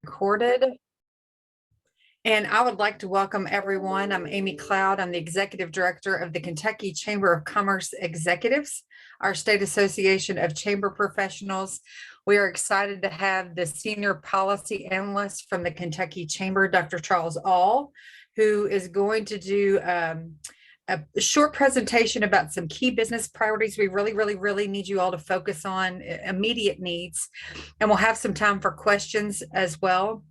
Recorded. And I would like to welcome everyone. I'm Amy Cloud. I'm the Executive Director of the Kentucky Chamber of Commerce Executives, our state association of chamber professionals. We are excited to have the Senior Policy Analyst from the Kentucky Chamber, Dr. Charles Aull, who is going to do a short presentation about some key business priorities we really need you all to focus on, immediate needs. And we'll have some time for questions as well.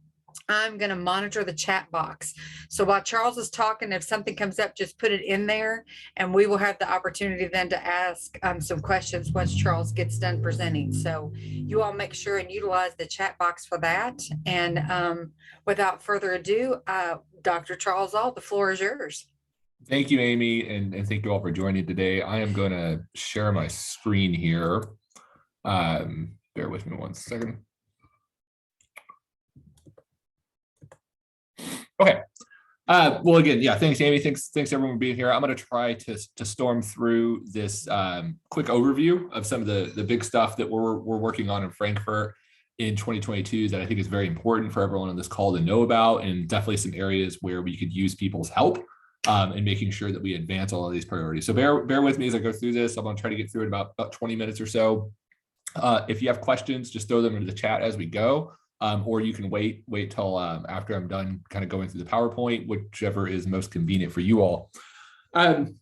I'm going to monitor the chat box. So while Charles is talking, if something comes up, just put it in there and we will have the opportunity then to ask some questions once Charles gets done presenting. So you all make sure and utilize the chat box for that. And without further ado, Dr. Charles Aull, the floor is yours. Thank you, Amy, and thank you all for joining today. I am going to share my screen here. Bear with me one second. Okay. Well, again, yeah, thanks, Amy. Thanks everyone for being here. I'm going to try to storm through this quick overview of some of the big stuff that we're working on in Frankfurt in 2022 that I think is very important for everyone on this call to know about, and definitely some areas where we could use people's help in making sure that we advance all of these priorities. So bear with me as I go through this. I'm going to try to get through it about 20 minutes or so. If you have questions, just throw them into the chat as we go. Or you can wait till after I'm done kind of going through the PowerPoint, whichever is most convenient for you all. I'm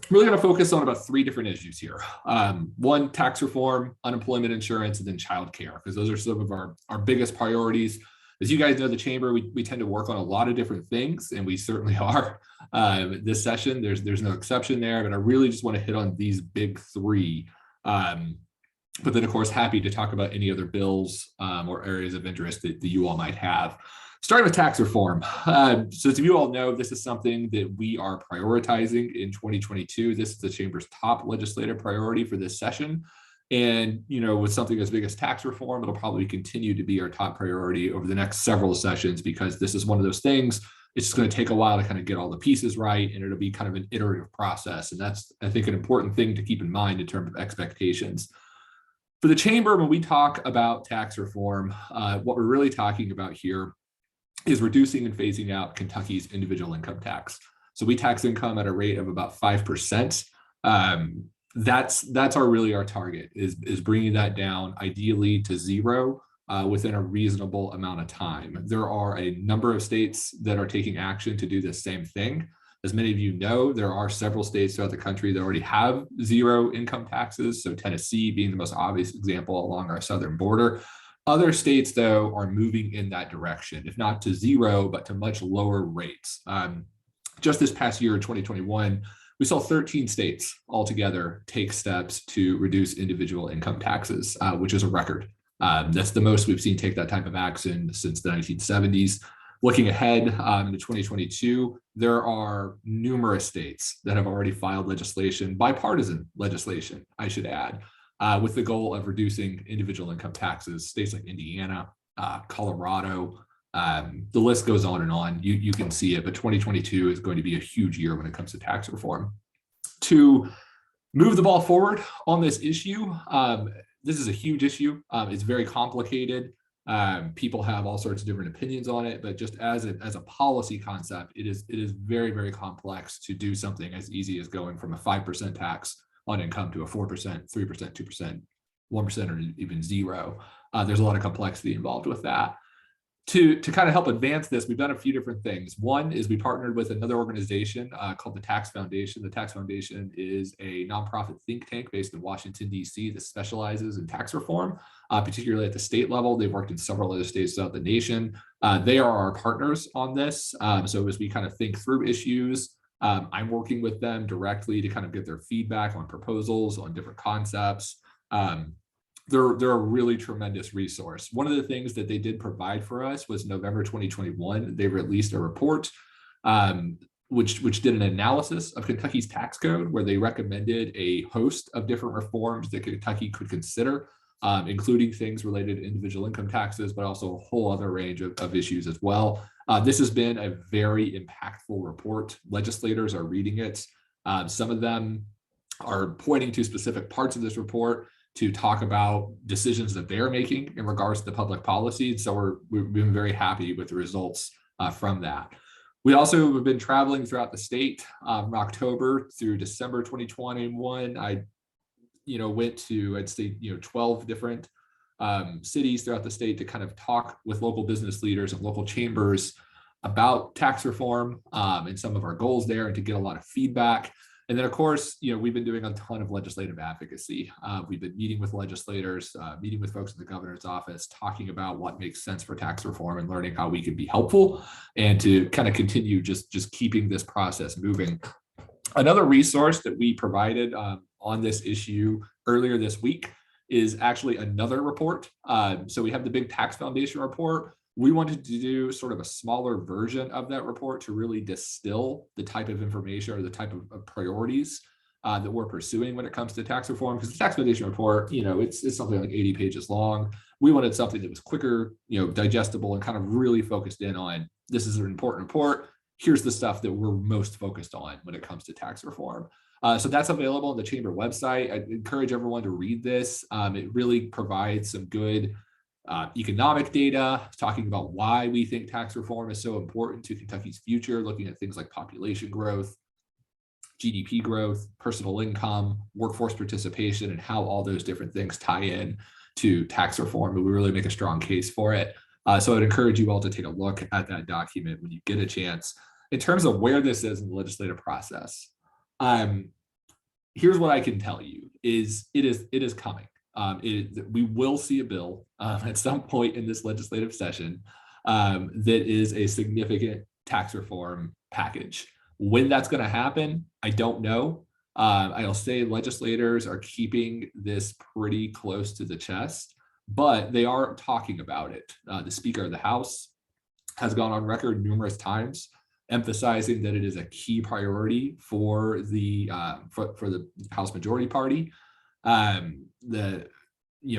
really going to focus on about three different issues here. One, tax reform, unemployment insurance, and then childcare, because those are some of our biggest priorities. As you guys know, the Chamber, we tend to work on a lot of different things, and we certainly are. This session, there's no exception there, but I really just want to hit on these big three. But then, of course, happy to talk about any other bills or areas of interest that you all might have. Starting with tax reform. So as you all know, this is something that we are prioritizing in 2022. This is the Chamber's top legislative priority for this session. And, you know, with something as big as tax reform, it'll probably continue to be our top priority over the next several sessions, because this is one of those things. It's just going to take a while to kind of get all the pieces right, and it'll be kind of an iterative process. And that's, I think, an important thing to keep in mind in terms of expectations. For the Chamber, when we talk about tax reform, what we're really talking about here is reducing and phasing out Kentucky's individual income tax. So we tax income at a rate of about 5%. That's our target, is bringing that down ideally to zero within a reasonable amount of time. There are a number of states that are taking action to do the same thing. As many of you know, there are several states throughout the country that already have zero income taxes. So Tennessee being the most obvious example along our southern border. Other states, though, are moving in that direction, if not to zero, but to much lower rates. Just this past year in 2021, we saw 13 states altogether take steps to reduce individual income taxes, which is a record. That's the most we've seen take that type of action since the 1970s. Looking ahead into 2022, there are numerous states that have already filed legislation, bipartisan legislation, I should add, with the goal of reducing individual income taxes. States like Indiana, Colorado, the list goes on and on. You can see it, but 2022 is going to be a huge year when it comes to tax reform. To move the ball forward on this issue, this is a huge issue. It's very complicated. People have all sorts of different opinions on it, but just as a policy concept, it is very complex to do something as easy as going from a 5% tax on income to a 4%, 3%, 2%, 1%, or even zero. There's a lot of complexity involved with that. To kind of help advance this, we've done a few different things. One is we partnered with another organization called the Tax Foundation. The Tax Foundation is a nonprofit think tank based in Washington, D.C. that specializes in tax reform, particularly at the state level. They've worked in several other states throughout the nation. They are our partners on this. So as we kind of think through issues, I'm working with them directly to kind of get their feedback on proposals, on different concepts. They're a really tremendous resource. One of the things that they did provide for us was November 2021, they released a report which did an analysis of Kentucky's tax code, where they recommended a host of different reforms that Kentucky could consider, including things related to individual income taxes, but also a whole other range of issues as well. This has been a very impactful report. Legislators are reading it. Some of them are pointing to specific parts of this report to talk about decisions that they're making in regards to the public policy. So we've been very happy with the results from that. We also have been traveling throughout the state from October through December 2021. I went to, I'd say, 12 different cities throughout the state to kind of talk with local business leaders and local chambers about tax reform and some of our goals there, and to get a lot of feedback. And then, of course, we've been doing a ton of legislative advocacy. We've been meeting with legislators, meeting with folks in the governor's office, talking about what makes sense for tax reform and learning how we can be helpful and to kind of continue just keeping this process moving. Another resource that we provided on this issue earlier this week is actually another report. So we have the Big Tax Foundation report. We wanted to do sort of a smaller version of that report to really distill the type of information or the type of priorities that we're pursuing when it comes to tax reform. Because the Tax Foundation report, it's something like 80 pages long. We wanted something that was quicker, digestible, and kind of really focused in on, this is an important report. Here's the stuff that we're most focused on when it comes to tax reform. So that's available on the Chamber website. I encourage everyone to read this. It really provides some good economic data, talking about why we think tax reform is so important to Kentucky's future, looking at things like population growth, GDP growth, personal income, workforce participation, and how all those different things tie in to tax reform. But we really make a strong case for it. So I'd encourage you all to take a look at that document when you get a chance. In terms of where this is in the legislative process, here's what I can tell you: is it is coming. We will see a bill at some point in this legislative session that is a significant tax reform package. When that's going to happen, I don't know. I'll say legislators are keeping this pretty close to the chest, but they are talking about it. The Speaker of the House has gone on record numerous times emphasizing that it is a key priority for the House Majority Party. The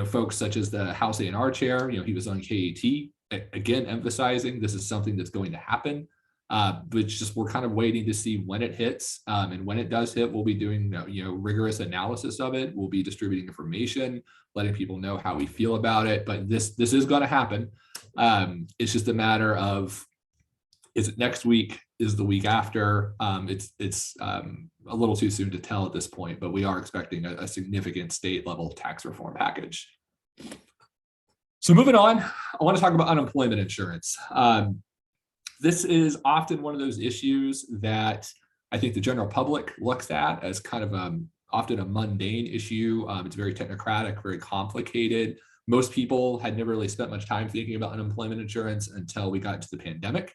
folks such as the House A&R chair, he was on KAT, again emphasizing this is something that's going to happen. But just we're kind of waiting to see when it hits, and when it does hit, we'll be doing rigorous analysis of it. We'll be distributing information, letting people know how we feel about it. But this is going to happen. It's just a matter of, is it next week? Is the week after? It's a little too soon to tell at this point, but we are expecting a significant state level tax reform package. So moving on, I want to talk about unemployment insurance. This is often one of those issues that I think the general public looks at as kind of often a mundane issue. It's very technocratic, very complicated. Most people had never really spent much time thinking about unemployment insurance until we got into the pandemic,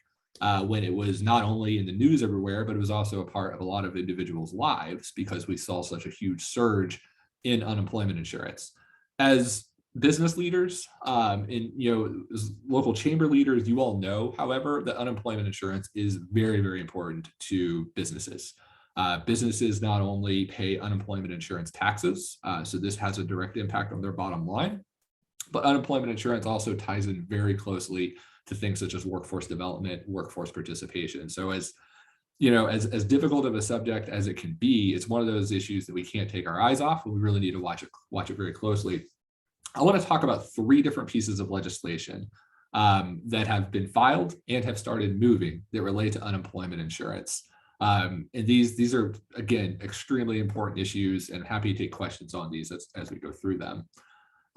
when it was not only in the news everywhere, but it was also a part of a lot of individuals' lives because we saw such a huge surge in unemployment insurance. As business leaders and as local chamber leaders, you all know, however, that unemployment insurance is very, very important to businesses. Businesses not only pay unemployment insurance taxes, so this has a direct impact on their bottom line, but unemployment insurance also ties in very closely to things such as workforce development, workforce participation. So as difficult of a subject as it can be, it's one of those issues that we can't take our eyes off, and we really need to watch it very closely. I want to talk about 3 different pieces of legislation that have been filed and have started moving that relate to unemployment insurance. And these are, again, extremely important issues, and happy to take questions on these as we go through them.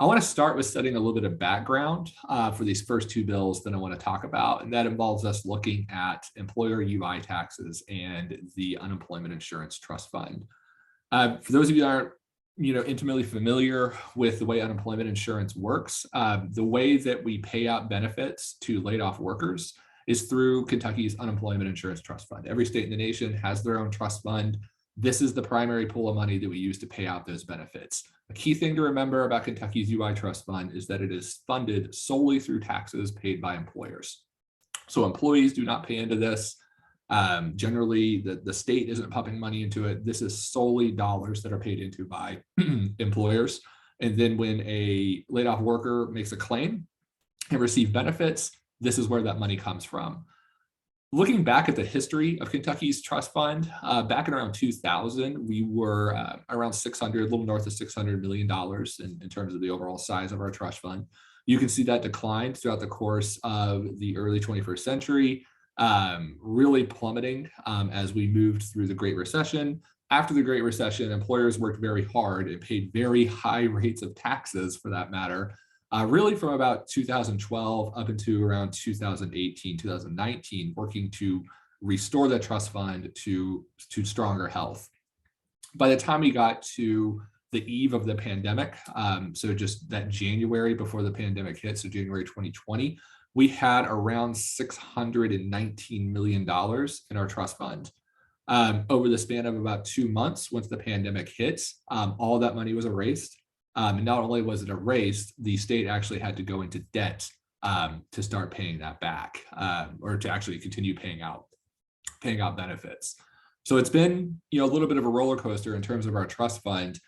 I want to start with setting a little bit of background for these first 2 bills that I want to talk about, and that involves us looking at employer UI taxes and the unemployment insurance trust fund. For those of you that aren't intimately familiar with the way unemployment insurance works, the way that we pay out benefits to laid off workers is through Kentucky's unemployment insurance trust fund. Every state in the nation has their own trust fund. This is the primary pool of money that we use to pay out those benefits. A key thing to remember about Kentucky's UI trust fund is that it is funded solely through taxes paid by employers. So employees do not pay into this. Generally, the state isn't pumping money into it. This is solely dollars that are paid into by employers. And then when a laid off worker makes a claim and receive benefits, this is where that money comes from. Looking back at the history of Kentucky's trust fund, back in around 2000, we were around 600, a little north of $600 million in terms of the overall size of our trust fund. You can see that declined throughout the course of the early 21st century, really plummeting as we moved through the Great Recession. After the Great Recession, employers worked very hard and paid very high rates of taxes, for that matter, really from about 2012 up into around 2018, 2019, working to restore the trust fund to stronger health. By the time we got to the eve of the pandemic, so just that January before the pandemic hit, so January 2020, we had around $619 million in our trust fund. Over the span of about 2 months, once the pandemic hit, all that money was erased. And not only was it erased, the state actually had to go into debt to start paying that back, or to actually continue paying out benefits. So it's been, a little bit of a roller coaster in terms of our trust fund.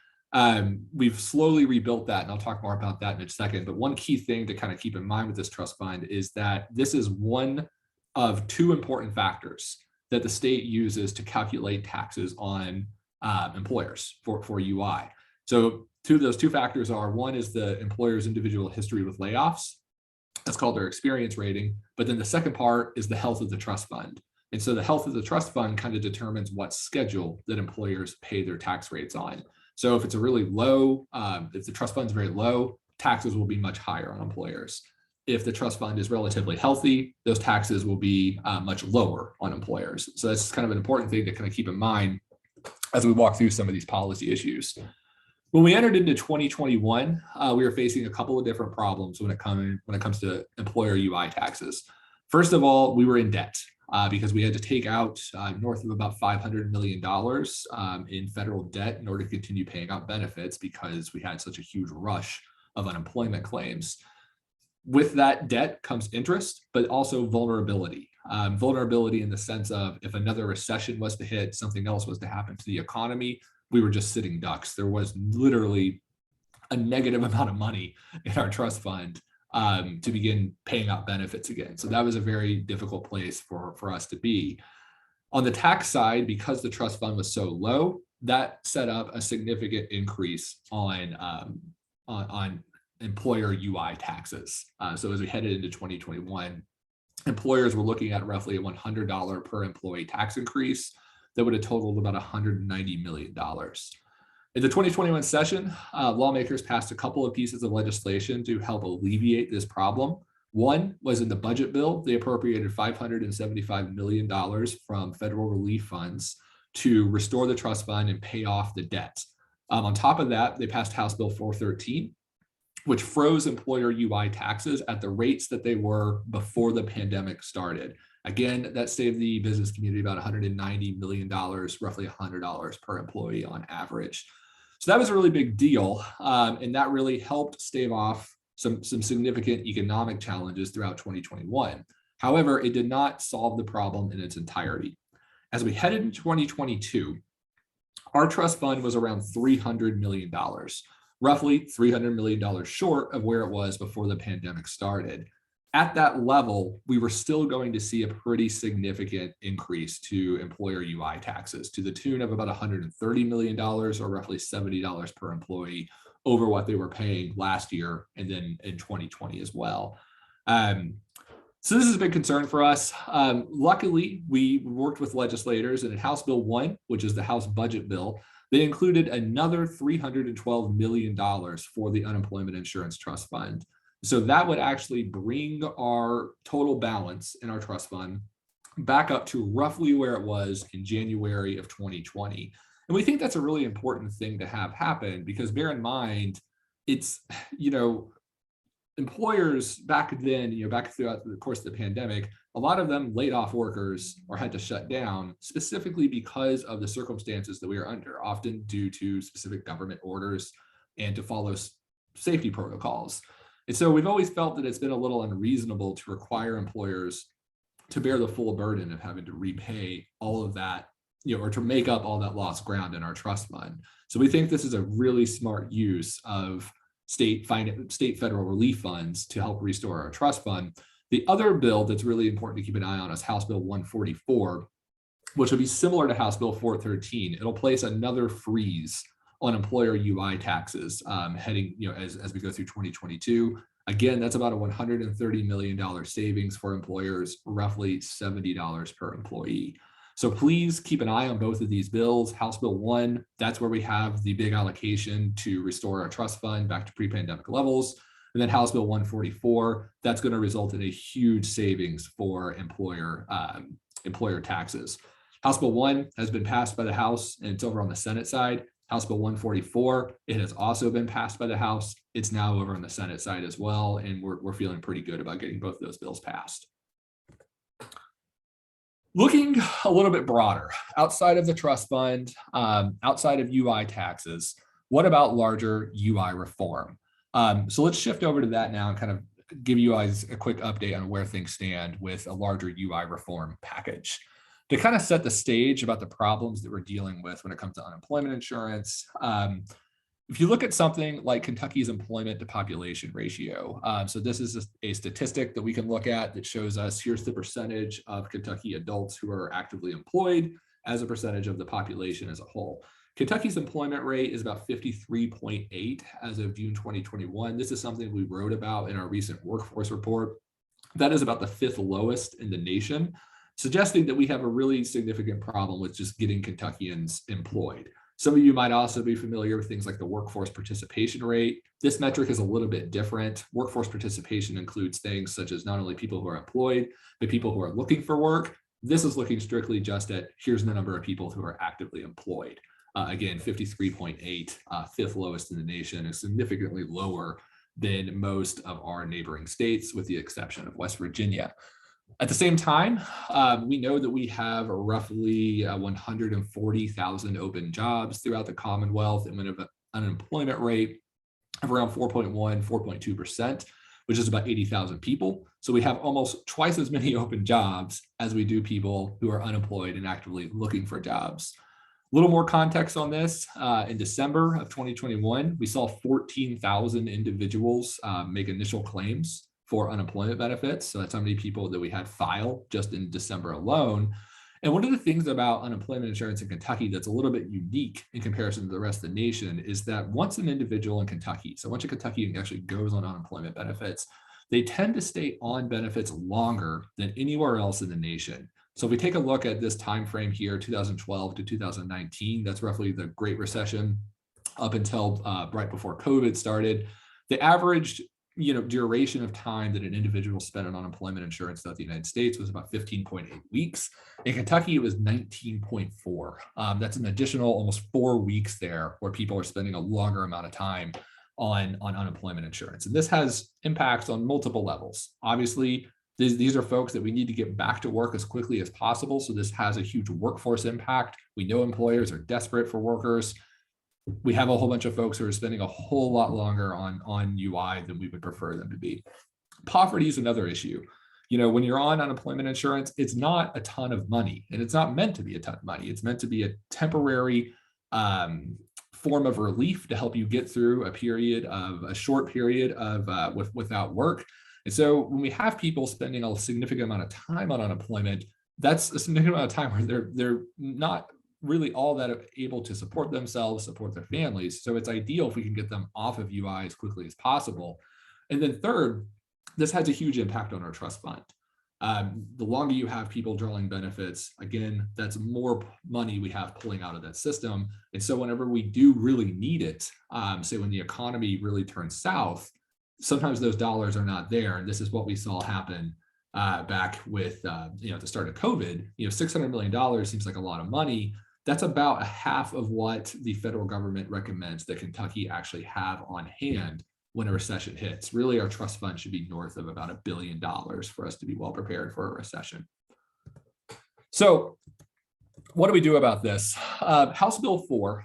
We've slowly rebuilt that, and I'll talk more about that in a second. But one key thing to kind of keep in mind with this trust fund is that this is one of 2 important factors that the state uses to calculate taxes on employers for UI. So those two factors are, one is the employer's individual history with layoffs. That's called their experience rating. But then the second part is the health of the trust fund. And so the health of the trust fund kind of determines what schedule that employers pay their tax rates on. So if it's a really low, if the trust fund is very low, taxes will be much higher on employers. If the trust fund is relatively healthy, those taxes will be much lower on employers. So that's kind of an important thing to kind of keep in mind as we walk through some of these policy issues. When we entered into 2021, we were facing a couple of different problems when it comes to employer UI taxes. First of all, we were in debt because we had to take out north of about $500 million in federal debt in order to continue paying out benefits because we had such a huge rush of unemployment claims. With that debt comes interest, but also vulnerability. Vulnerability in the sense of if another recession was to hit, something else was to happen to the economy, we were just sitting ducks. There was literally a negative amount of money in our trust fund to begin paying out benefits again. So that was a very difficult place for us to be. On the tax side, because the trust fund was so low, that set up a significant increase on employer UI taxes. So as we headed into 2021, employers were looking at roughly a $100 per employee tax increase that would have totaled about $190 million. In the 2021 session, lawmakers passed a couple of pieces of legislation to help alleviate this problem. One was in the budget bill. They appropriated $575 million from federal relief funds to restore the trust fund and pay off the debt. On top of that, they passed House Bill 413, which froze employer UI taxes at the rates that they were before the pandemic started. Again, that saved the business community about $190 million, roughly $100 per employee on average. So that was a really big deal. And that really helped stave off some significant economic challenges throughout 2021. However, it did not solve the problem in its entirety. As we headed into 2022, our trust fund was around $300 million, roughly $300 million short of where it was before the pandemic started. At that level, we were still going to see a pretty significant increase to employer UI taxes to the tune of about $130 million or roughly $70 per employee over what they were paying last year and then in 2020 as well. So this is a big concern for us. Luckily, we worked with legislators, and in House Bill 1, which is the House budget bill, they included another $312 million for the Unemployment Insurance Trust Fund. So that would actually bring our total balance in our trust fund back up to roughly where it was in January of 2020. And we think that's a really important thing to have happen because bear in mind, it's, employers back then, back throughout the course of the pandemic, a lot of them laid off workers or had to shut down specifically because of the circumstances that we are under, often due to specific government orders and to follow safety protocols. And so we've always felt that it's been a little unreasonable to require employers to bear the full burden of having to repay all of that, or to make up all that lost ground in our trust fund. So we think this is a really smart use of state federal relief funds to help restore our trust fund. The other bill that's really important to keep an eye on is House Bill 144, which will be similar to House Bill 413. It'll place another freeze on employer UI taxes heading, as we go through 2022. Again, that's about a $130 million savings for employers, roughly $70 per employee. So please keep an eye on both of these bills. House Bill 1, that's where we have the big allocation to restore our trust fund back to pre-pandemic levels. And then House Bill 144, that's going to result in a huge savings for employer taxes. House Bill 1 has been passed by the House and it's over on the Senate side. House Bill 144, it has also been passed by the House. It's now over on the Senate side as well. And we're feeling pretty good about getting both of those bills passed. Looking a little bit broader, outside of the trust fund, outside of UI taxes, what about larger UI reform? So let's shift over to that now and kind of give you guys a quick update on where things stand with a larger UI reform package. To kind of set the stage about the problems that we're dealing with when it comes to unemployment insurance, if you look at something like Kentucky's employment to population ratio, so this is a statistic that we can look at that shows us here's the percentage of Kentucky adults who are actively employed as a percentage of the population as a whole. Kentucky's employment rate is about 53.8 as of June 2021. This is something we wrote about in our recent workforce report. That is about the 5th lowest in the nation, suggesting that we have a really significant problem with just getting Kentuckians employed. Some of you might also be familiar with things like the workforce participation rate. This metric is a little bit different. Workforce participation includes things such as not only people who are employed, but people who are looking for work. This is looking strictly just at here's the number of people who are actively employed. Again, 53.8, 5th lowest in the nation, is significantly lower than most of our neighboring states, with the exception of West Virginia. At the same time, we know that we have roughly 140,000 open jobs throughout the Commonwealth and an unemployment rate of around 4.1, 4.2%, which is about 80,000 people. So we have almost twice as many open jobs as we do people who are unemployed and actively looking for jobs. A little more context on this. In December of 2021, we saw 14,000 individuals make initial claims for unemployment benefits. So that's how many people that we had file just in December alone. And one of the things about unemployment insurance in Kentucky that's a little bit unique in comparison to the rest of the nation is that once an individual in Kentucky, so once a Kentuckian actually goes on unemployment benefits, they tend to stay on benefits longer than anywhere else in the nation. So if we take a look at this time frame here, 2012 to 2019, that's roughly the Great Recession up until right before COVID started. The averaged duration of time that an individual spent on unemployment insurance throughout the United States was about 15.8 weeks. In Kentucky, it was 19.4. That's an additional almost 4 weeks there where people are spending a longer amount of time on unemployment insurance. And this has impacts on multiple levels. Obviously, these are folks that we need to get back to work as quickly as possible. So this has a huge workforce impact. We know employers are desperate for workers. We have a whole bunch of folks who are spending a whole lot longer on UI than we would prefer them to be. Poverty is another issue. When you're on unemployment insurance, it's not a ton of money, and it's not meant to be a ton of money. It's meant to be a temporary form of relief to help you get through a short period of without work. And so when we have people spending a significant amount of time on unemployment, that's a significant amount of time where they're not really all that able to support themselves, support their families. So it's ideal if we can get them off of UI as quickly as possible. And then third, this has a huge impact on our trust fund. The longer you have people drawing benefits, again, that's more money we have pulling out of that system. And so whenever we do really need it, say when the economy really turns south, sometimes those dollars are not there. And this is what we saw happen back with at the start of COVID. $600 million seems like a lot of money. That's about a half of what the federal government recommends that Kentucky actually have on hand when a recession hits. Really, our trust fund should be north of about $1 billion for us to be well prepared for a recession. So what do we do about this? House Bill 4,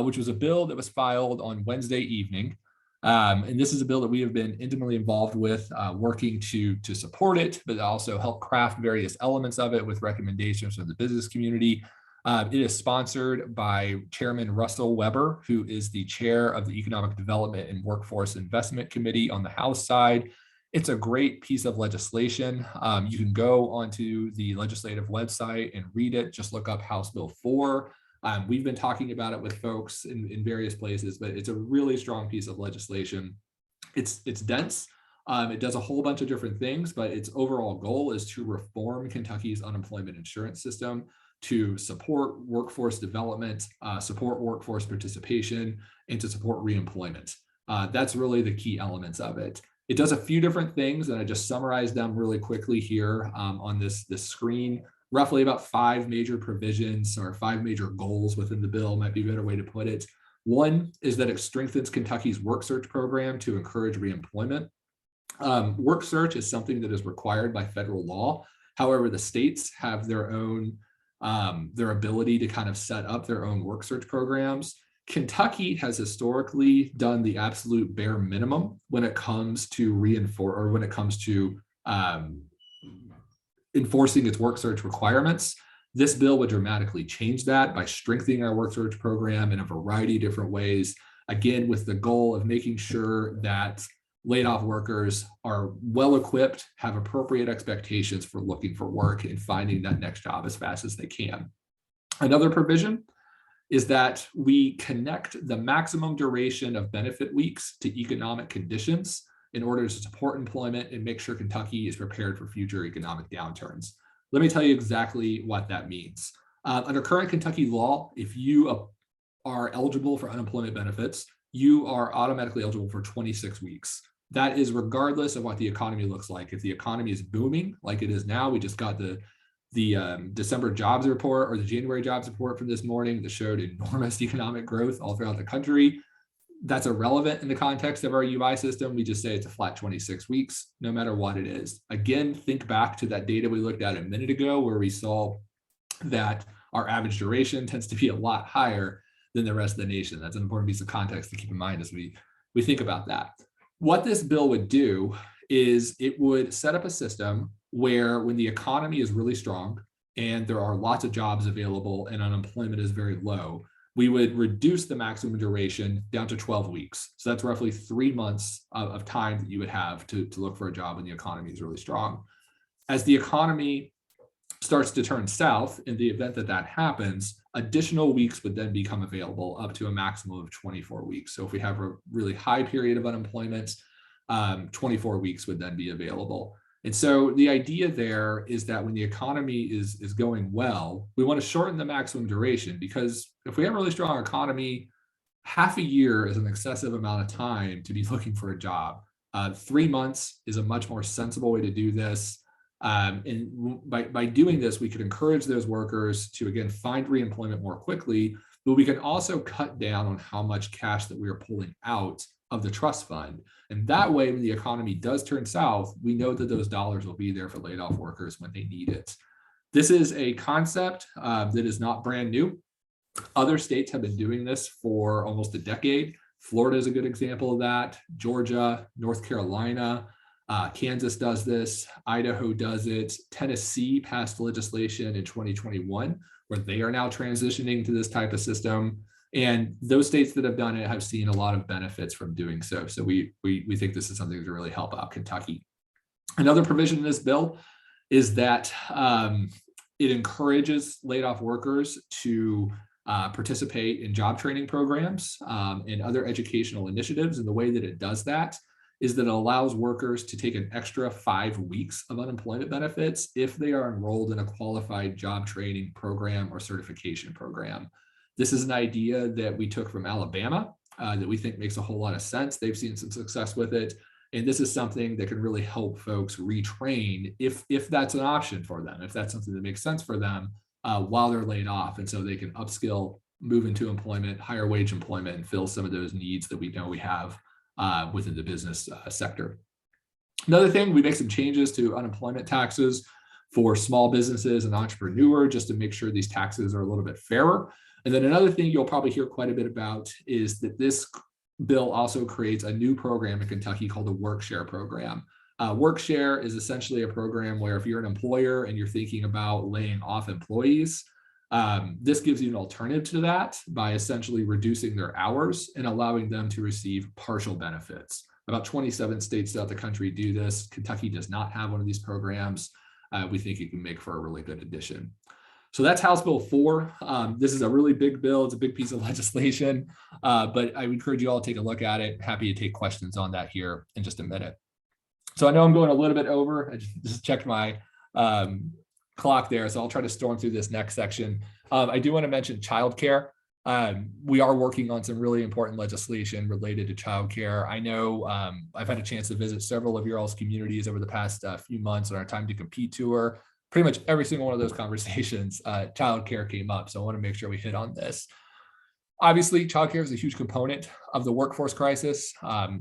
which was a bill that was filed on Wednesday evening. And this is a bill that we have been intimately involved with, working to support it, but also help craft various elements of it with recommendations from the business community. It is sponsored by Chairman Russell Weber, who is the chair of the Economic Development and Workforce Investment Committee on the House side. It's a great piece of legislation. You can go onto the legislative website and read it. Just look up House Bill 4. We've been talking about it with folks in various places, but it's a really strong piece of legislation. It's dense. It does a whole bunch of different things, but its overall goal is to reform Kentucky's unemployment insurance system to support workforce development, support workforce participation, and to support reemployment. That's really the key elements of it. It does a few different things, and I just summarized them really quickly here on this screen. Roughly about 5 major provisions or 5 major goals within the bill might be a better way to put it. One is that it strengthens Kentucky's work search program to encourage reemployment. Work search is something that is required by federal law. However, the states have their own, their ability to kind of set up their own work search programs. Kentucky has historically done the absolute bare minimum when it comes to enforcing its work search requirements. This bill would dramatically change that by strengthening our work search program in a variety of different ways, again, with the goal of making sure that laid off workers are well equipped, have appropriate expectations for looking for work and finding that next job as fast as they can. Another provision is that we connect the maximum duration of benefit weeks to economic conditions in order to support employment and make sure Kentucky is prepared for future economic downturns. Let me tell you exactly what that means. Under current Kentucky law, if you are eligible for unemployment benefits, you are automatically eligible for 26 weeks. That is regardless of what the economy looks like. If the economy is booming like it is now, we just got the December jobs report or the January jobs report from this morning that showed enormous economic growth all throughout the country. That's irrelevant in the context of our UI system. We just say it's a flat 26 weeks, no matter what it is. Again, think back to that data we looked at a minute ago where we saw that our average duration tends to be a lot higher than the rest of the nation. That's an important piece of context to keep in mind as we think about that. What this bill would do is it would set up a system where when the economy is really strong and there are lots of jobs available and unemployment is very low, we would reduce the maximum duration down to 12 weeks. So that's roughly 3 months of time that you would have to look for a job when the economy is really strong. As the economy starts to turn south, in the event that that happens, additional weeks would then become available up to a maximum of 24 weeks. So if we have a really high period of unemployment, 24 weeks would then be available. And so the idea there is that when the economy is going well, we want to shorten the maximum duration, because if we have a really strong economy, half a year is an excessive amount of time to be looking for a job. 3 months is a much more sensible way to do this. And by doing this, we could encourage those workers to, again, find reemployment more quickly, but we can also cut down on how much cash that we are pulling out of the trust fund. And that way, when the economy does turn south, we know that those dollars will be there for laid off workers when they need it. This is a concept that is not brand new. Other states have been doing this for almost a decade. Florida is a good example of that. Georgia, North Carolina, Kansas does this. Idaho does it. Tennessee passed legislation in 2021 where they are now transitioning to this type of system. And those states that have done it have seen a lot of benefits from doing so. So we think this is something to really help out Kentucky. Another provision in this bill is that it encourages laid off workers to participate in job training programs and other educational initiatives. And the way that it does that is that it allows workers to take an extra 5 weeks of unemployment benefits if they are enrolled in a qualified job training program or certification program. This is an idea that we took from Alabama that we think makes a whole lot of sense. They've seen some success with it. And this is something that can really help folks retrain if that's an option for them, if that's something that makes sense for them while they're laid off. And so they can upskill, move into employment, higher wage employment, and fill some of those needs that we know we have within the business sector. Another thing, we make some changes to unemployment taxes for small businesses and entrepreneurs just to make sure these taxes are a little bit fairer. And then another thing you'll probably hear quite a bit about is that this bill also creates a new program in Kentucky called the Work-Share program. Work-Share is essentially a program where if you're an employer and you're thinking about laying off employees, this gives you an alternative to that by essentially reducing their hours and allowing them to receive partial benefits. About 27 states throughout the country do this. Kentucky does not have one of these programs. We think it can make for a really good addition. So that's House Bill 4. This is a really big bill. It's a big piece of legislation, but I would encourage you all to take a look at it. Happy to take questions on that here in just a minute. So I know I'm going a little bit over. I just checked my clock there, so I'll try to storm through this next section. I do want to mention childcare. We are working on some really important legislation related to childcare. I know I've had a chance to visit several of your all's communities over the past few months on our Time to Compete tour. Pretty much every single one of those conversations, childcare came up. So I want to make sure we hit on this. Obviously, childcare is a huge component of the workforce crisis.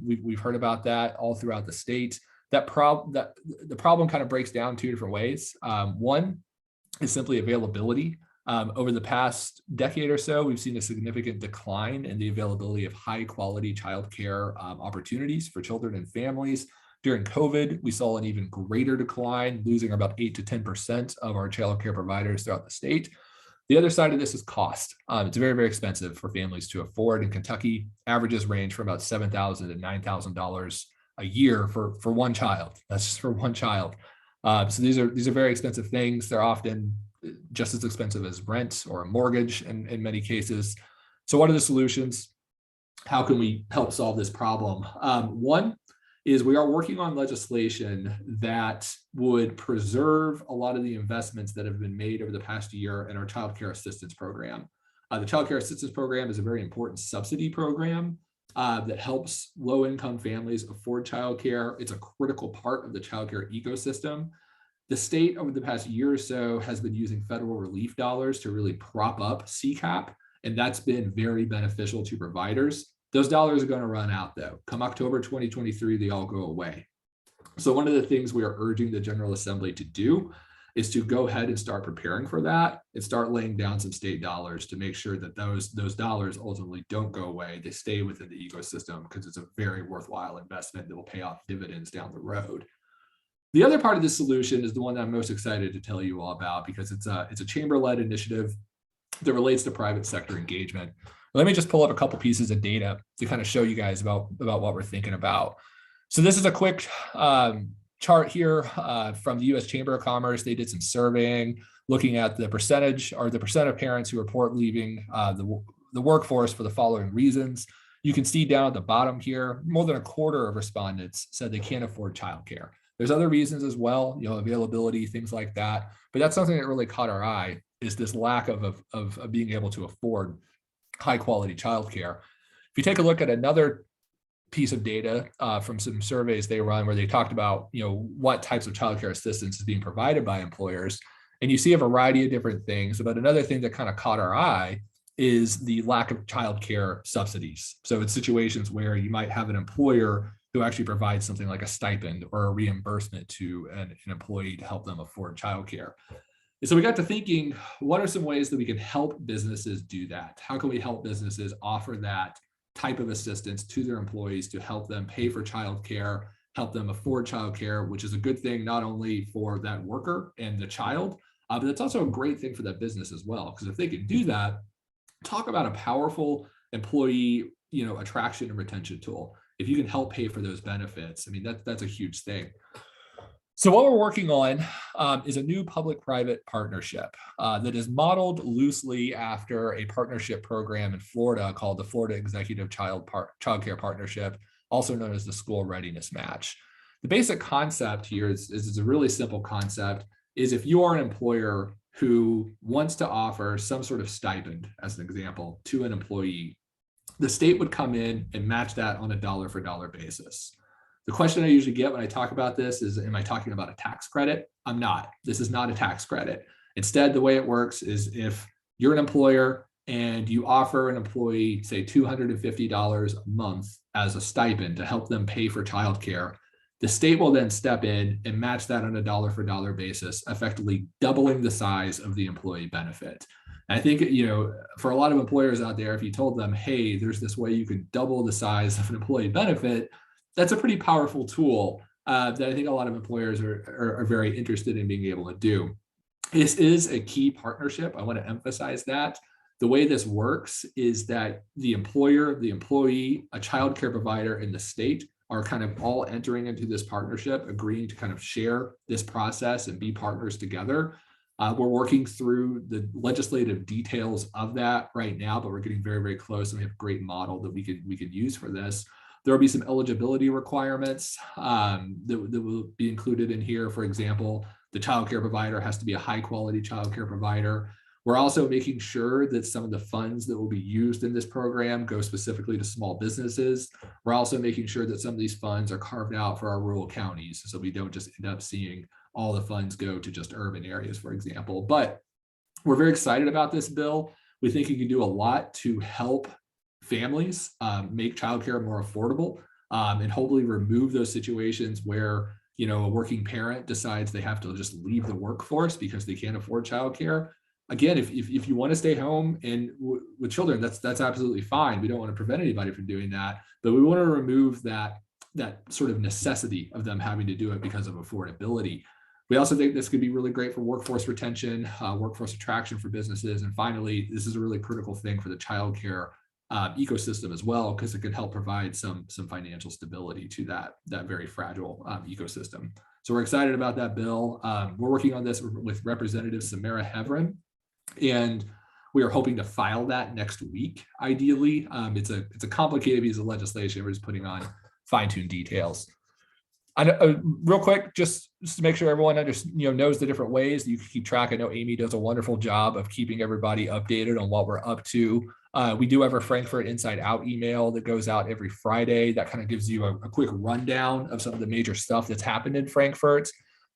We've heard about that all throughout the state. The problem kind of breaks down two different ways. One is simply availability. Over the past decade or so, we've seen a significant decline in the availability of high quality childcare opportunities for children and families. During COVID, we saw an even greater decline, losing about 8 to 10% of our childcare providers throughout the state. The other side of this is cost. It's very, very expensive for families to afford. In Kentucky, averages range from about $7,000 to $9,000 a year for one child. That's just for one child. So these are very expensive things. They're often just as expensive as rent or a mortgage in many cases. So what are the solutions? How can we help solve this problem? One is we are working on legislation that would preserve a lot of the investments that have been made over the past year in our child care assistance program. The child care assistance program is a very important subsidy program that helps low-income families afford child care. It's a critical part of the child care ecosystem. The state over the past year or so has been using federal relief dollars to really prop up CCAP, and that's been very beneficial to providers. Those dollars are going to run out though. Come October 2023, they all go away. So one of the things we are urging the General Assembly to do is to go ahead and start preparing for that and start laying down some state dollars to make sure that those dollars ultimately don't go away. They stay within the ecosystem because it's a very worthwhile investment that will pay off dividends down the road. The other part of this solution is the one that I'm most excited to tell you all about because it's a chamber-led initiative that relates to private sector engagement. Let me just pull up a couple pieces of data to kind of show you guys about what we're thinking about. So this is a quick chart here from the U.S. Chamber of Commerce. They did some surveying looking at the percentage or the percent of parents who report leaving the workforce for the following reasons. You can see down at the bottom here, more than a quarter of respondents said they can't afford childcare. There's other reasons as well, availability, things like that. But that's something that really caught our eye is this lack of being able to afford high quality childcare. If you take a look at another piece of data from some surveys they run where they talked about, what types of childcare assistance is being provided by employers, and you see a variety of different things. But another thing that kind of caught our eye is the lack of childcare subsidies. So it's situations where you might have an employer who actually provides something like a stipend or a reimbursement to an employee to help them afford childcare. And so we got to thinking, what are some ways that we can help businesses do that? How can we help businesses offer that type of assistance to their employees to help them pay for childcare, help them afford childcare, which is a good thing not only for that worker and the child, but it's also a great thing for that business as well. Because if they can do that, talk about a powerful employee, attraction and retention tool. If you can help pay for those benefits, I mean, that's a huge thing. So what we're working on is a new public-private partnership that is modeled loosely after a partnership program in Florida called the Florida Executive Child Care Partnership, also known as the School Readiness Match. The basic concept here is a really simple concept, is if you are an employer who wants to offer some sort of stipend, as an example, to an employee, the state would come in and match that on a dollar for dollar basis. The question I usually get when I talk about this is, am I talking about a tax credit? I'm not. This is not a tax credit. Instead, the way it works is if you're an employer and you offer an employee, say, $250 a month as a stipend to help them pay for childcare, the state will then step in and match that on a dollar for dollar basis, effectively doubling the size of the employee benefit. And I think, for a lot of employers out there, if you told them, hey, there's this way you can double the size of an employee benefit, that's a pretty powerful tool that I think a lot of employers are very interested in being able to do. This is a key partnership. I want to emphasize that. The way this works is that the employer, the employee, a child care provider, and the state are kind of all entering into this partnership, agreeing to kind of share this process and be partners together. We're working through the legislative details of that right now, but we're getting very, very close, and we have a great model that we could use for this. There will be some eligibility requirements that will be included in here. For example, the childcare provider has to be a high quality childcare provider. We're also making sure that some of the funds that will be used in this program go specifically to small businesses. We're also making sure that some of these funds are carved out for our rural counties, so we don't just end up seeing all the funds go to just urban areas, for example. But we're very excited about this bill. We think it can do a lot to help families make childcare more affordable, and hopefully remove those situations where, you know, a working parent decides they have to just leave the workforce because they can't afford childcare. Again, if you want to stay home and with children, that's absolutely fine. We don't want to prevent anybody from doing that, but we want to remove that sort of necessity of them having to do it because of affordability. We also think this could be really great for workforce retention, workforce attraction for businesses. And finally, this is a really critical thing for the childcare ecosystem as well, because it could help provide some financial stability to that very fragile ecosystem. So we're excited about that bill. We're working on this with Representative Samara Heverin, and we are hoping to file that next week. Ideally, it's a complicated piece of legislation. We're just putting on fine-tuned details. Real quick, just to make sure everyone knows the different ways that you can keep track. I know Amy does a wonderful job of keeping everybody updated on what we're up to. We do have our Frankfurt Inside Out email that goes out every Friday. That kind of gives you a quick rundown of some of the major stuff that's happened in Frankfurt.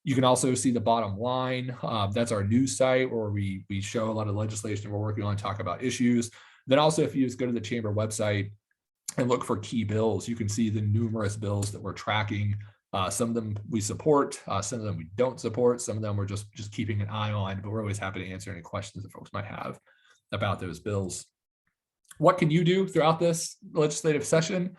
You can also see the bottom line. That's our news site where we show a lot of legislation we're working on, talk about issues. Then also, if you just go to the Chamber website and look for key bills, you can see the numerous bills that we're tracking. Some of them we support, some of them we don't support, some of them we're just keeping an eye on, but we're always happy to answer any questions that folks might have about those bills. What can you do throughout this legislative session?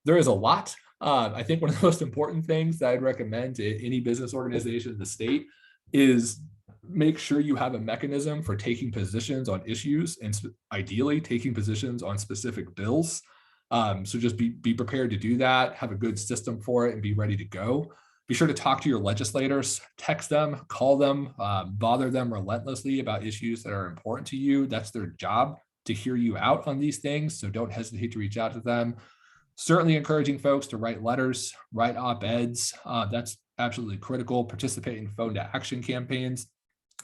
There is a lot. I think one of the most important things that I'd recommend to any business organization in the state is make sure you have a mechanism for taking positions on issues, and ideally taking positions on specific bills. So just be prepared to do that, have a good system for it, and be ready to go. Be sure to talk to your legislators, text them, call them, bother them relentlessly about issues that are important to you. That's their job, to hear you out on these things. So don't hesitate to reach out to them. Certainly encouraging folks to write letters, write op-eds. That's absolutely critical. Participate in phone to action campaigns.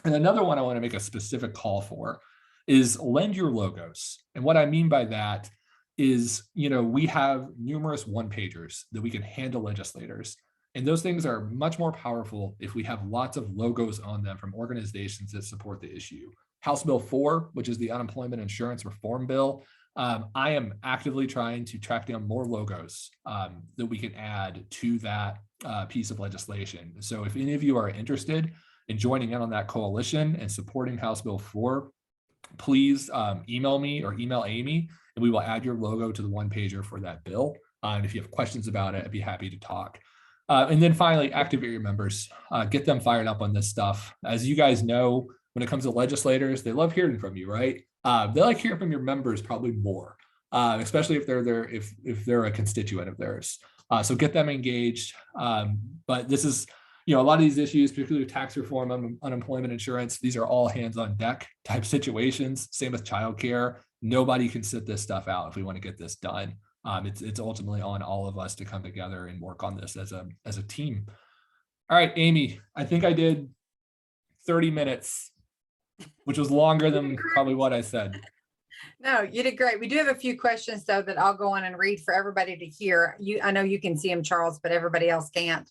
And another one I want to make a specific call for is lend your logos. And what I mean by that is, we have numerous one-pagers that we can hand to legislators. And those things are much more powerful if we have lots of logos on them from organizations that support the issue. House Bill 4, which is the unemployment insurance reform bill, I am actively trying to track down more logos that we can add to that piece of legislation. So if any of you are interested in joining in on that coalition and supporting House Bill 4, please email me or email Amy, and we will add your logo to the one pager for that bill. And if you have questions about it, I'd be happy to talk. And then finally, activate your members, get them fired up on this stuff. As you guys know, when it comes to legislators, they love hearing from you, right? They like hearing from your members probably more, especially if they're there, if they're a constituent of theirs. So get them engaged. But this is, a lot of these issues, particularly tax reform, unemployment insurance, these are all hands on deck type situations. Same with childcare. Nobody can sit this stuff out if we want to get this done. It's ultimately on all of us to come together and work on this as a team. All right, Amy, I think I did 30 minutes, which was longer than probably what I said. No, you did great. We do have a few questions though that I'll go on and read for everybody to hear. I know you can see them, Charles, but everybody else can't.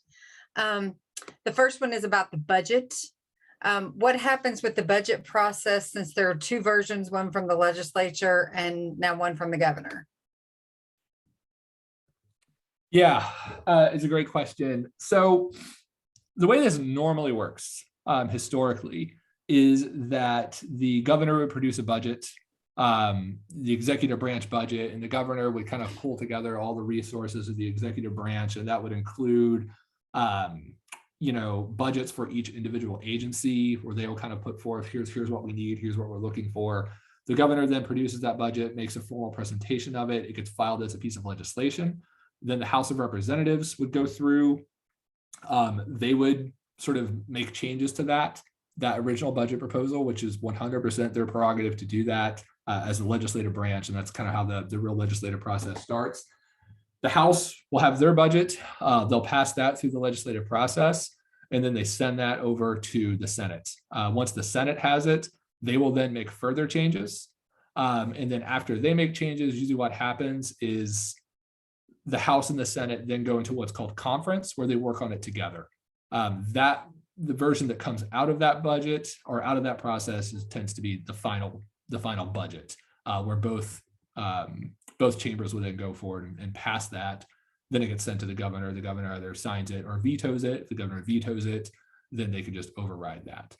The first one is about the budget. What happens with the budget process since there are two versions, one from the legislature and now one from the governor? Yeah, it's a great question. So the way this normally works historically is that the governor would produce a budget, the executive branch budget, and the governor would kind of pull together all the resources of the executive branch, and that would include budgets for each individual agency, where they will kind of put forth, here's what we need, here's what we're looking for. The governor then produces that budget, makes a formal presentation of it. It gets filed as a piece of legislation. Then the House of Representatives would go through. They would sort of make changes to that original budget proposal, which is 100% their prerogative to do that as the legislative branch. And that's kind of how the real legislative process starts. The House will have their budget. They'll pass that through the legislative process, and then they send that over to the Senate. Once the Senate has it, they will then make further changes. And then after they make changes, usually what happens is the House and the Senate then go into what's called conference, where they work on it together. The version that comes out of that budget or out of that process tends to be the final budget, where both chambers will then go forward and pass that. Then it gets sent to the governor. The governor either signs it or vetoes it. If the governor vetoes it, then they can just override that.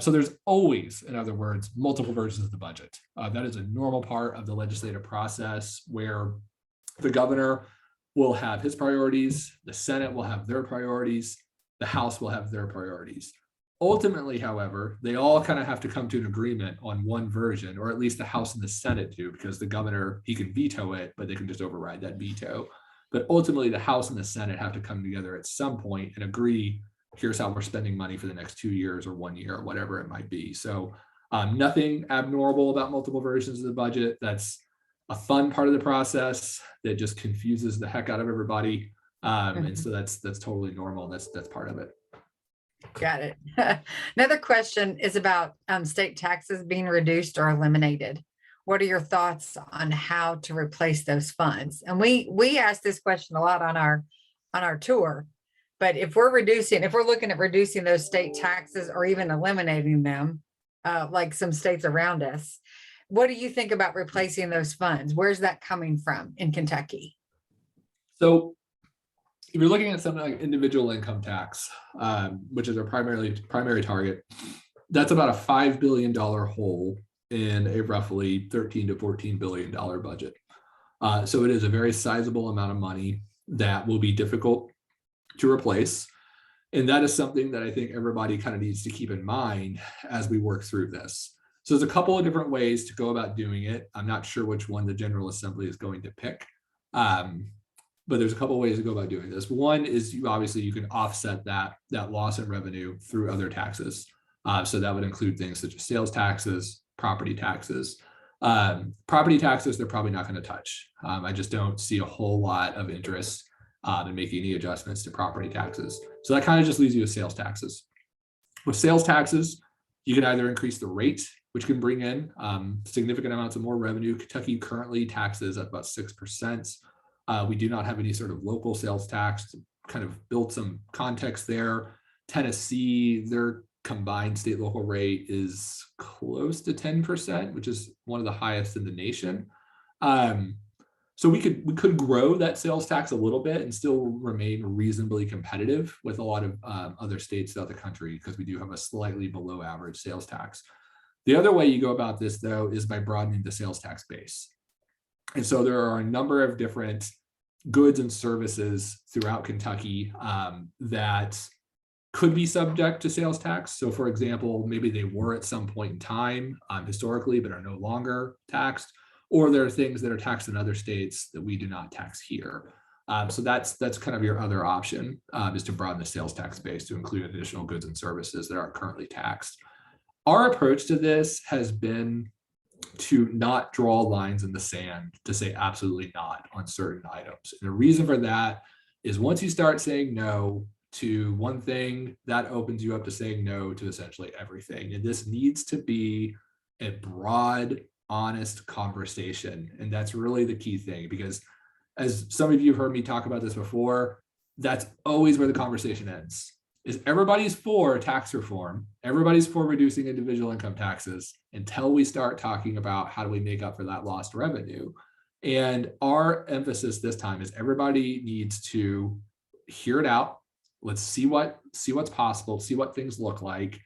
So there's always, in other words, multiple versions of the budget. That is a normal part of the legislative process, where the governor will have his priorities, the Senate will have their priorities, the House will have their priorities. Ultimately, however, they all kind of have to come to an agreement on one version, or at least the House and the Senate do, because the governor, he can veto it, but they can just override that veto. But ultimately, the House and the Senate have to come together at some point and agree, here's how we're spending money for the next 2 years or 1 year, or whatever it might be. So nothing abnormal about multiple versions of the budget. That's a fun part of the process that just confuses the heck out of everybody. And so that's totally normal. That's part of it. Got it. Another question is about state taxes being reduced or eliminated. What are your thoughts on how to replace those funds? And we asked this question a lot on our tour. But if we're looking at reducing those state taxes or even eliminating them, like some states around us, what do you think about replacing those funds? Where's that coming from in Kentucky? So if you're looking at something like individual income tax, which is our primary target, that's about a $5 billion hole in a roughly $13 to $14 billion budget. So it is a very sizable amount of money that will be difficult to replace. And that is something that I think everybody kind of needs to keep in mind as we work through this. So there's a couple of different ways to go about doing it. I'm not sure which one the General Assembly is going to pick. But there's a couple of ways to go about doing this. One is you can offset that loss in revenue through other taxes. So that would include things such as sales taxes, property taxes. Property taxes, they're probably not going to touch. I just don't see a whole lot of interest in making any adjustments to property taxes. So that kind of just leaves you with sales taxes. With sales taxes, you can either increase the rate, which can bring in significant amounts of more revenue. Kentucky currently taxes at about 6%. We do not have any sort of local sales tax. To kind of build some context there. Tennessee, their combined state local rate is close to 10%, which is one of the highest in the nation. So we could grow that sales tax a little bit and still remain reasonably competitive with a lot of other states throughout the country, because we do have a slightly below average sales tax. The other way you go about this, though, is by broadening the sales tax base. And so there are a number of different goods and services throughout Kentucky that could be subject to sales tax. So for example, maybe they were at some point in time historically, but are no longer taxed, or there are things that are taxed in other states that we do not tax here. So that's kind of your other option, is to broaden the sales tax base to include additional goods and services that aren't currently taxed. Our approach to this has been to not draw lines in the sand to say absolutely not on certain items. And the reason for that is once you start saying no to one thing, that opens you up to saying no to essentially everything. And this needs to be a broad, honest conversation. And that's really the key thing, because as some of you have heard me talk about this before, that's always where the conversation ends. Is everybody's for tax reform, everybody's for reducing individual income taxes, until we start talking about how do we make up for that lost revenue. And our emphasis this time is everybody needs to hear it out. Let's see what's possible, see what things look like.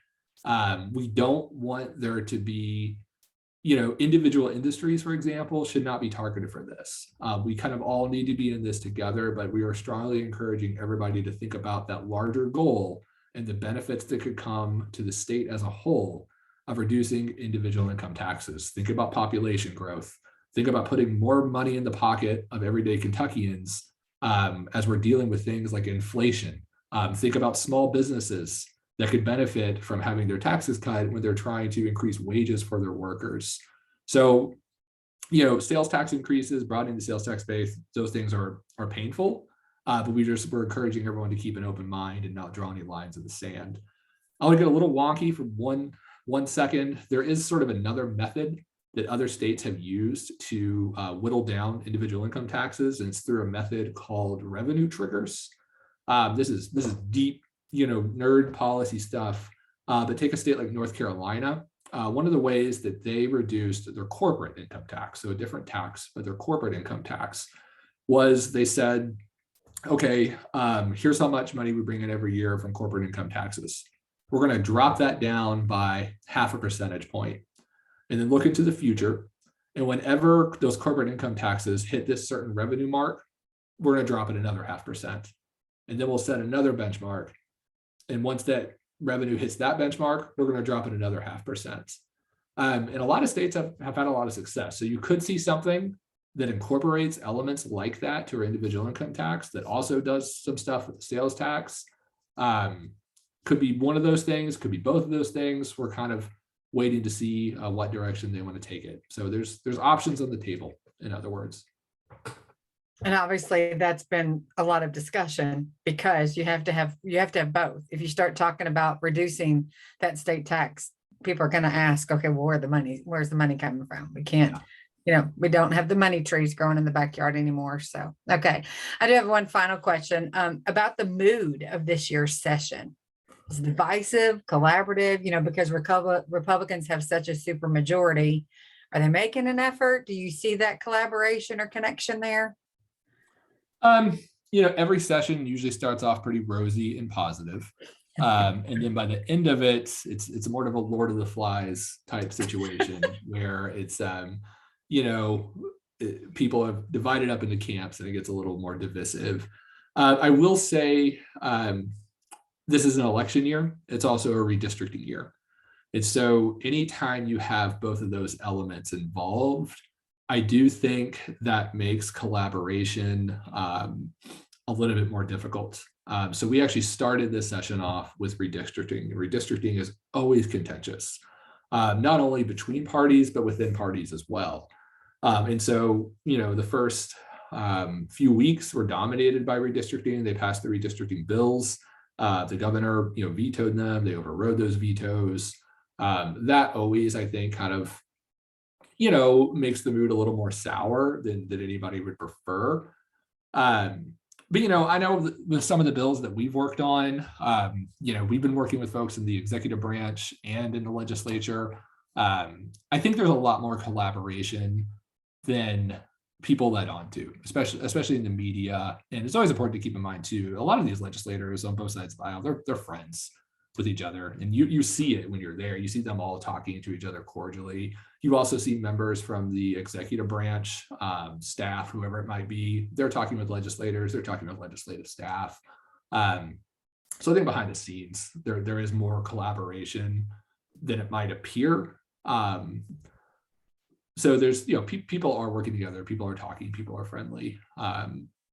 We don't want there to be, individual industries, for example, should not be targeted for this. We kind of all need to be in this together, but we are strongly encouraging everybody to think about that larger goal and the benefits that could come to the state as a whole of reducing individual income taxes. Think about population growth. Think about putting more money in the pocket of everyday Kentuckians as we're dealing with things like inflation. Think about small businesses that could benefit from having their taxes cut when they're trying to increase wages for their workers. So, sales tax increases, broadening the sales tax base, those things are painful, but we're encouraging everyone to keep an open mind and not draw any lines in the sand. I want to get a little wonky for one second. There is sort of another method that other states have used to whittle down individual income taxes, and it's through a method called revenue triggers. This is deep, nerd policy stuff. But take a state like North Carolina. One of the ways that they reduced their corporate income tax, so a different tax, but their corporate income tax, was they said, okay, here's how much money we bring in every year from corporate income taxes. We're going to drop that down by 0.5 percentage point, and then look into the future. And whenever those corporate income taxes hit this certain revenue mark, we're going to drop it another 0.5%. And then we'll set another benchmark. And once that revenue hits that benchmark, we're going to drop it another 0.5%. And a lot of states have had a lot of success. So you could see something that incorporates elements like that to our individual income tax that also does some stuff with the sales tax. Could be one of those things, could be both of those things. We're kind of waiting to see what direction they want to take it. So there's options on the table, in other words. And obviously that's been a lot of discussion, because you have to have both. If you start talking about reducing that state tax, people are going to ask, okay, well, where's the money coming from? We can't, we don't have the money trees growing in the backyard anymore. So, okay. I do have one final question about the mood of this year's session. Is it divisive, collaborative, because Republicans have such a super majority. Are they making an effort? Do you see that collaboration or connection there? Every session usually starts off pretty rosy and positive. And then by the end of it, it's more of a Lord of the Flies type situation where it's, people have divided up into camps and it gets a little more divisive. I will say, this is an election year. It's also a redistricting year. And so anytime you have both of those elements involved, I do think that makes collaboration a little bit more difficult. So we actually started this session off with redistricting. Redistricting is always contentious, not only between parties, but within parties as well. And so, the first few weeks were dominated by redistricting. They passed the redistricting bills. The governor, vetoed them. They overrode those vetoes. That always, I think, kind of, makes the mood a little more sour than anybody would prefer. But, I know with some of the bills that we've worked on, we've been working with folks in the executive branch and in the legislature. I think there's a lot more collaboration than people let on to, especially in the media. And it's always important to keep in mind too, a lot of these legislators on both sides of the aisle, they're friends with each other. And you see it when you're there. You see them all talking to each other cordially. You also see members from the executive branch, staff, whoever it might be, they're talking with legislators, they're talking with legislative staff. So I think behind the scenes, there is more collaboration than it might appear. So there's, people are working together, people are talking, people are friendly.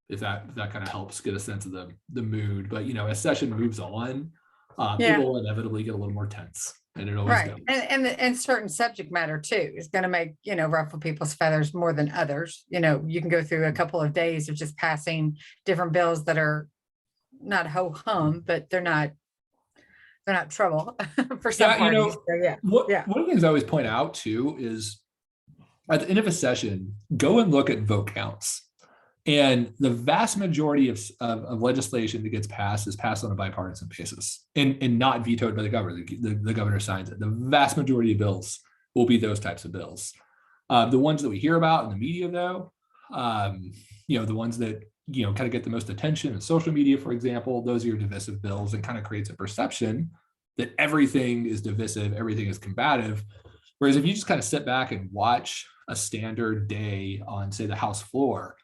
If that kind of helps get a sense of the mood. But, as session moves on, people will inevitably get a little more tense, and it always does. And certain subject matter too is going to make, ruffle people's feathers more than others. You can go through a couple of days of just passing different bills that are not ho-hum, but they're not trouble for some parties. One of the things I always point out too is at the end of a session, go and look at vote counts. And the vast majority of legislation that gets passed is passed on a bipartisan basis and not vetoed by the governor. The governor signs it. The vast majority of bills will be those types of bills. The ones that we hear about in the media, though, the ones that kind of get the most attention in social media, for example, those are your divisive bills, and kind of creates a perception that everything is divisive, everything is combative. Whereas if you just kind of sit back and watch a standard day on, say, the House floor,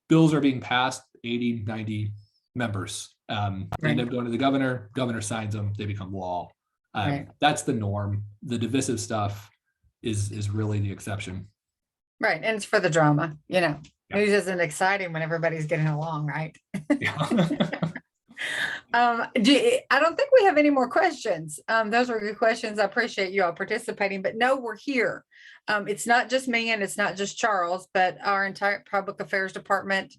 bills are being passed, 80, 90 members. They end up going to the governor signs them, they become law. That's the norm. The divisive stuff is really the exception. Right. And it's for the drama, Yeah. News isn't exciting when everybody's getting along, right? Yeah. I don't think we have any more questions. Those were good questions. I appreciate you all participating, but no, we're here. It's not just me and it's not just Charles, but our entire public affairs department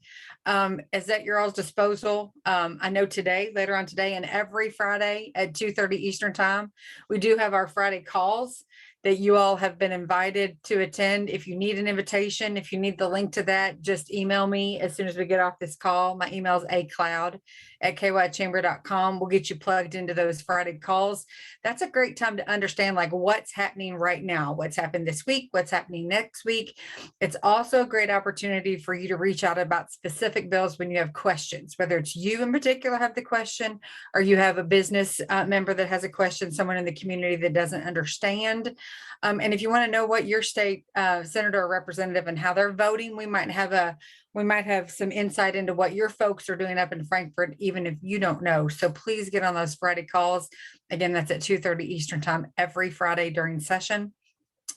is at your all's disposal. I know today, later on today, and every Friday at 2:30 Eastern time, we do have our Friday calls that you all have been invited to attend. If you need an invitation, if you need the link to that, just email me as soon as we get off this call. My email is acloud@kychamber.com. We'll get you plugged into those Friday calls. That's a great time to understand like what's happening right now, what's happened this week, what's happening next week. It's also a great opportunity for you to reach out about specific bills when you have questions, whether it's you in particular have the question, or you have a business member that has a question, someone in the community that doesn't understand. And if you want to know what your state senator or representative and how they're voting, we might have some insight into what your folks are doing up in Frankfurt, even if you don't know. So please get on those Friday calls. Again, that's at 2:30 Eastern time every Friday during session.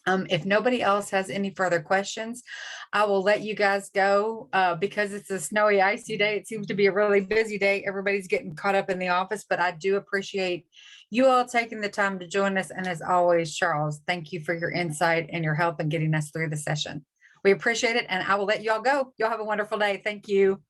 If nobody else has any further questions, I will let you guys go because it's a snowy, icy day. It seems to be a really busy day. Everybody's getting caught up in the office, but I do appreciate you all taking the time to join us. And as always, Charles, thank you for your insight and your help in getting us through the session. We appreciate it. And I will let you all go. Y'all have a wonderful day. Thank you.